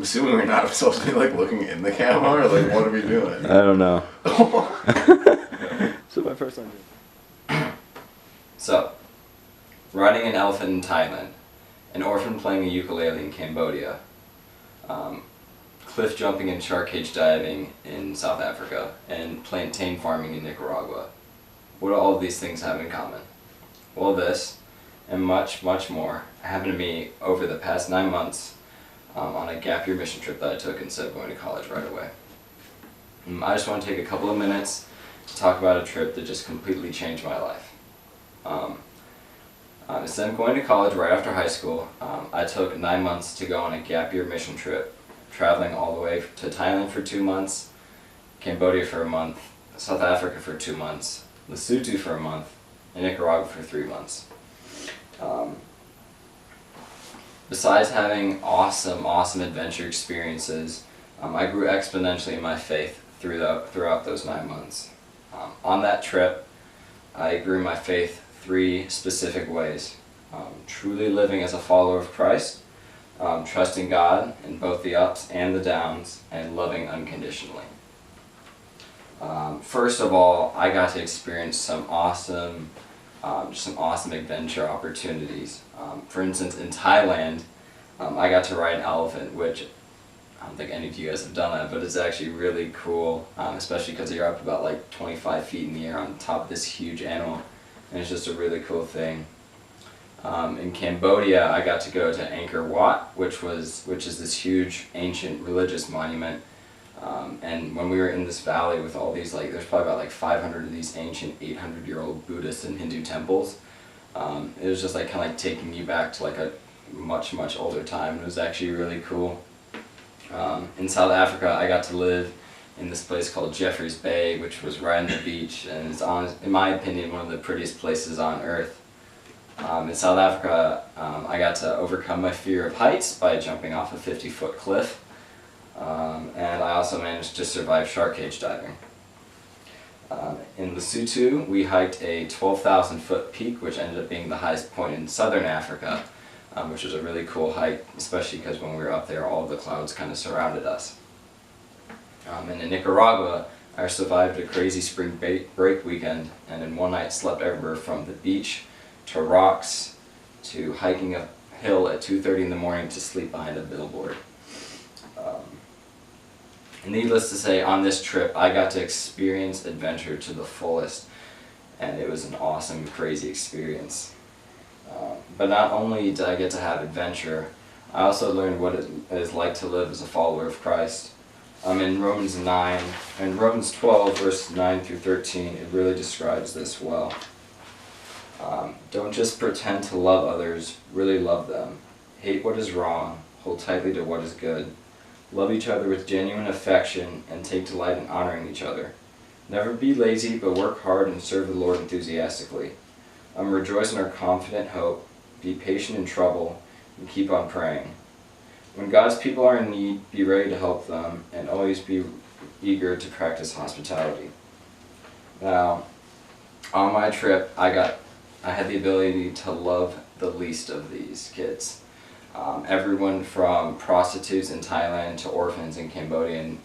assuming we're not supposed to be like looking in the camera, or like what are we doing? I don't know. So my first time. So, riding an elephant in Thailand, an orphan playing a ukulele in Cambodia, cliff jumping and shark cage diving in South Africa, and plantain farming in Nicaragua. What do all of these things have in common? Well, this, and much, much more, happened to me over the past 9 months on a gap year mission trip that I took instead of going to college right away. I just want to take a couple of minutes to talk about a trip that just completely changed my life. Instead of going to college right after high school, I took 9 months to go on a gap year mission trip, traveling all the way to Thailand for 2 months, Cambodia for a month, South Africa for 2 months, Lesotho for a month, and Nicaragua for 3 months. Besides having awesome adventure experiences, I grew exponentially in my faith throughout those 9 months. On that trip, I grew my faith 3 specific ways. Truly living as a follower of Christ, trusting God in both the ups and the downs, and loving unconditionally. First of all, I got to experience some awesome adventure opportunities. For instance, in Thailand, I got to ride an elephant, which I don't think any of you guys have done that, but it's actually really cool, especially because you're up about like 25 feet in the air on top of this huge animal, and it's just a really cool thing. In Cambodia, I got to go to Angkor Wat, which is this huge ancient religious monument. And when we were in this valley with all these, there's probably about 500 of these ancient 800-year-old Buddhist and Hindu temples. It was just kind of taking you back to a much older time. It was actually really cool. In South Africa, I got to live in this place called Jeffreys Bay, which was right on the beach, and it's, in my opinion, one of the prettiest places on earth. In South Africa, I got to overcome my fear of heights by jumping off a 50-foot cliff. And I also managed to survive shark cage diving. In Lesotho, we hiked a 12,000-foot peak, which ended up being the highest point in southern Africa, which was a really cool hike, especially because when we were up there, all of the clouds kind of surrounded us. And in Nicaragua, I survived a crazy spring break weekend, and in one night slept everywhere from the beach to rocks to hiking a hill at 2:30 in the morning to sleep behind a billboard. Needless to say, on this trip, I got to experience adventure to the fullest, and it was an awesome, crazy experience. But not only did I get to have adventure, I also learned what it is like to live as a follower of Christ. In Romans 12, verses 9 through 13, it really describes this well. Don't just pretend to love others, really love them. Hate what is wrong, hold tightly to what is good. Love each other with genuine affection, and take delight in honoring each other. Never be lazy, but work hard and serve the Lord enthusiastically. Rejoice in our confident hope, be patient in trouble, and keep on praying. When God's people are in need, be ready to help them, and always be eager to practice hospitality. Now, on my trip, I had the ability to love the least of these kids. Everyone from prostitutes in Thailand to orphans in Cambodia and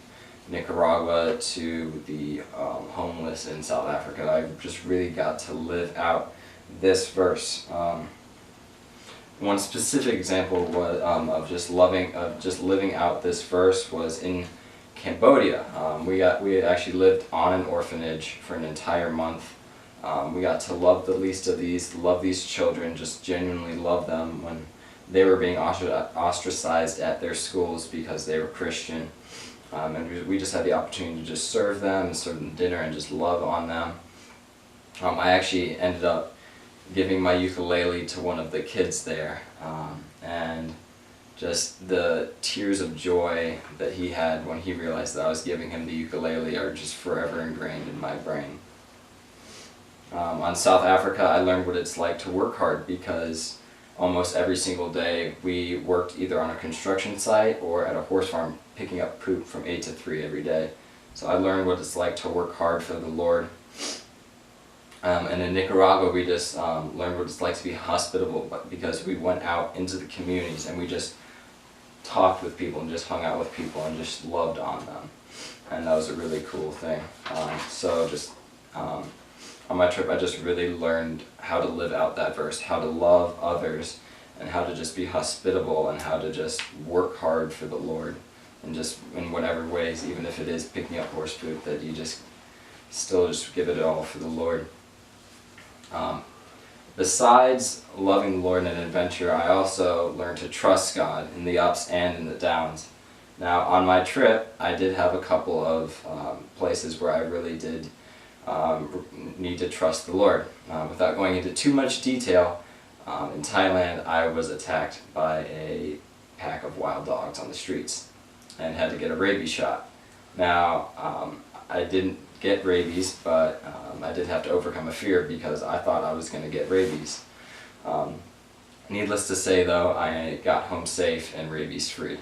Nicaragua to the homeless in South Africa. I just really got to live out this verse. One specific example was, of just living out this verse was in Cambodia. We had actually lived on an orphanage for an entire month. We got to love the least of these, love these children, just genuinely love them when they were being ostracized at their schools because they were Christian. And we just had the opportunity to just serve them and serve them dinner and just love on them. I actually ended up giving my ukulele to one of the kids there, and just the tears of joy that he had when he realized that I was giving him the ukulele are just forever ingrained in my brain. On South Africa, I learned what it's like to work hard because almost every single day we worked either on a construction site or at a horse farm picking up poop from 8 to 3 every day. So I learned what it's like to work hard for the Lord. And in Nicaragua, we just learned what it's like to be hospitable because we went out into the communities and we just talked with people and just hung out with people and just loved on them. And that was a really cool thing. On my trip, I just really learned how to live out that verse, how to love others, and how to just be hospitable, and how to just work hard for the Lord, and just in whatever ways, even if it is picking up horse poop, that you just still just give it all for the Lord. Besides loving the Lord in an adventure, I also learned to trust God in the ups and in the downs. Now, on my trip, I did have a couple of places where I really did need to trust the Lord. Without going into too much detail, in Thailand I was attacked by a pack of wild dogs on the streets and had to get a rabies shot. Now, I didn't get rabies, but I did have to overcome a fear because I thought I was going to get rabies. Needless to say though, I got home safe and rabies free.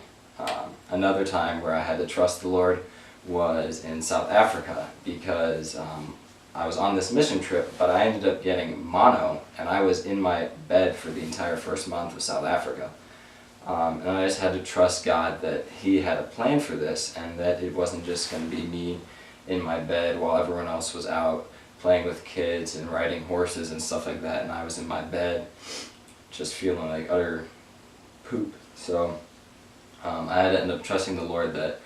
Another time where I had to trust the Lord was in South Africa, because I was on this mission trip, but I ended up getting mono, and I was in my bed for the entire first month of South Africa. And I just had to trust God that He had a plan for this, and that it wasn't just going to be me in my bed while everyone else was out playing with kids and riding horses and stuff like that, and I was in my bed just feeling like utter poop. So I had to end up trusting the Lord that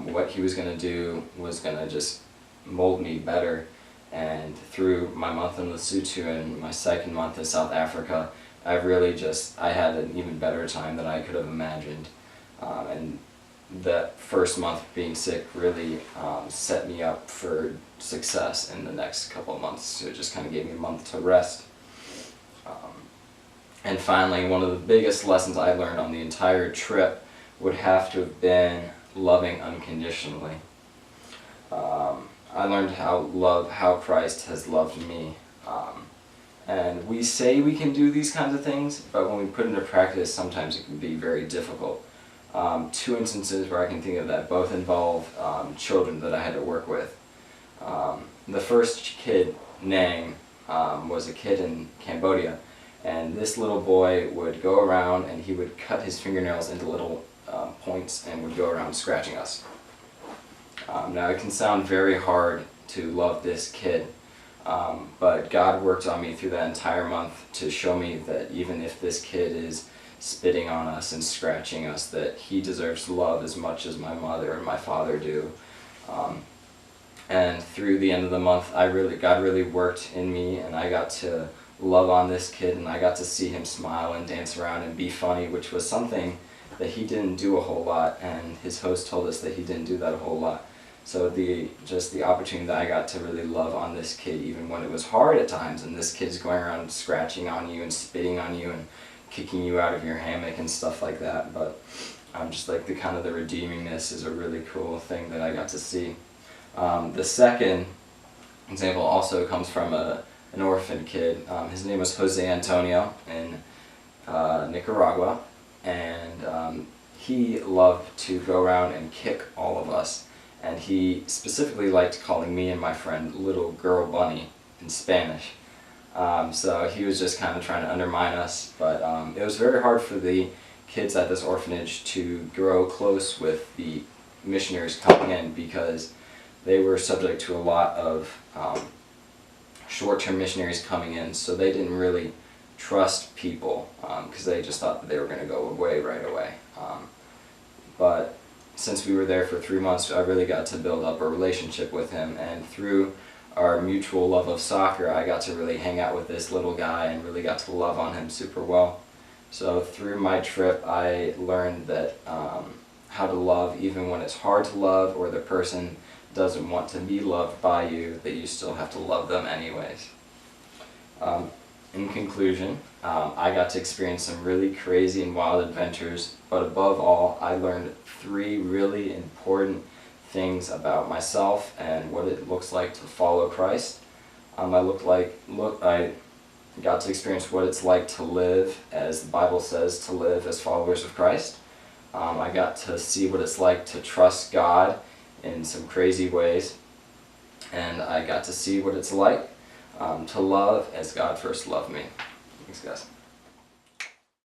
what He was going to do was going to just mold me better. And through my month in Lesotho and my second month in South Africa, I had an even better time than I could have imagined. And that first month being sick really set me up for success in the next couple of months. So it just kind of gave me a month to rest. And finally, one of the biggest lessons I learned on the entire trip would have to have been loving unconditionally. I learned how Christ has loved me. And we say we can do these kinds of things, but when we put into practice, sometimes it can be very difficult. Two instances where I can think of that both involve children that I had to work with. The first kid, Nang, was a kid in Cambodia, and this little boy would go around and he would cut his fingernails into little points and would go around scratching us. Now it can sound very hard to love this kid, but God worked on me through that entire month to show me that even if this kid is spitting on us and scratching us, that he deserves love as much as my mother and my father do. And through the end of the month, God really worked in me, and I got to love on this kid, and I got to see him smile and dance around and be funny, which was something that he didn't do a whole lot, and his host told us that he didn't do that a whole lot. So the opportunity that I got to really love on this kid, even when it was hard at times, and this kid's going around scratching on you and spitting on you and kicking you out of your hammock and stuff like that, but just like the redeemingness is a really cool thing that I got to see. The second example also comes from an orphan kid. His name was Jose Antonio in Nicaragua, and he loved to go around and kick all of us, and he specifically liked calling me and my friend Little Girl Bunny in Spanish. So he was just kind of trying to undermine us, but it was very hard for the kids at this orphanage to grow close with the missionaries coming in, because they were subject to a lot of short-term missionaries coming in, so they didn't really trust people because they just thought that they were going to go away right away. But since we were there for 3 months, I really got to build up a relationship with him, and through our mutual love of soccer, I got to really hang out with this little guy and really got to love on him super well. So through my trip, I learned that how to love even when it's hard to love, or the person doesn't want to be loved by you, that you still have to love them anyways. In conclusion, I got to experience some really crazy and wild adventures, but above all, I learned 3 really important things about myself and what it looks like to follow Christ. I got to experience what it's like to live, as the Bible says, to live as followers of Christ. I got to see what it's like to trust God in some crazy ways, and I got to see what it's like to love as God first loved me. Thanks, guys.